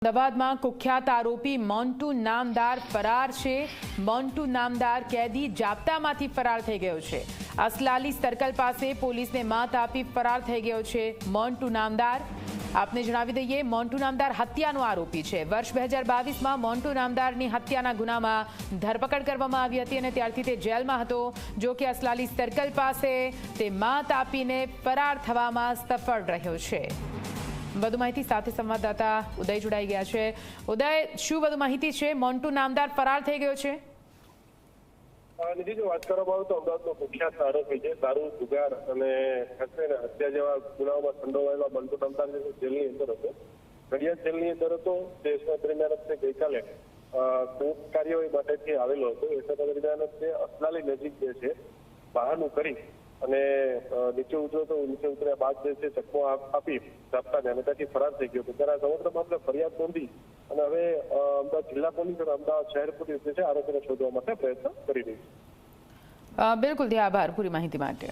અમદાવાદમાં કુખ્યાત આરોપી મોન્ટુ નામદાર ફરાર છે। મોન્ટુ નામદાર કેદી જાપ્તામાંથી ફરાર થઈ ગયો છે। અસલાલી સર્કલ પાસે પોલીસને માત આપી ફરાર થઈ ગયો છે। મોન્ટુ નામદાર આપને જણાવી દઈએ, મોન્ટુ નામદાર હત્યાનો આરોપી છે। વર્ષ 2022માં મોન્ટુ નામદારની હત્યાના ગુનામાં ધરપકડ કરવામાં આવી હતી અને ત્યારથી તે જેલમાં હતો। જો કે અસલાલી સર્કલ પાસે તે માત આપીને ફરાર થવામાં સફળ રહ્યો છે। વધુ માહિતી સાથે સંવાદદાતા ઉદય જોડાઈ ગયા છે। ઉદય, શું વધુ માહિતી છે? મોન્ટુ નામદાર ફરાર થઈ ગયો છે? નિધિ, જો વાત કરવામાં આવે તો અમદાવાદનો કુખ્યાત આરોપી છે દારૂ, જુગાર અને હત્યા જેવા ગુનાઓમાં સંડોવાયેલા મોન્ટુ નામદાર જેલની અંદર હતો। નડિયાદ જેલની અંદર હતો। તે સમય દરમિયાન ગઈકાલે કોર્ટ કાર્યવાહી માટેથી આવેલો હતો। એ સમય દરમિયાન તે અસલાલી નજીક જે છે બહાનું કરી અને નીચે ઉતર્યો તો નીચે ઉતર્યા બાદ જે છે ચકમો આપી જાપ્તાને અને ત્યાંથી ફરાર થઈ ગયો હતો। ત્યારે આ સમગ્ર મામલે ફરિયાદ નોંધી અને હવે અમદાવાદ જિલ્લા પોલીસ અને અમદાવાદ શહેર પોલીસ જે છે આરોપીને શોધવા માટે પ્રયત્ન કરી રહી છે। બિલકુલ, આભાર પૂરી માહિતી માટે।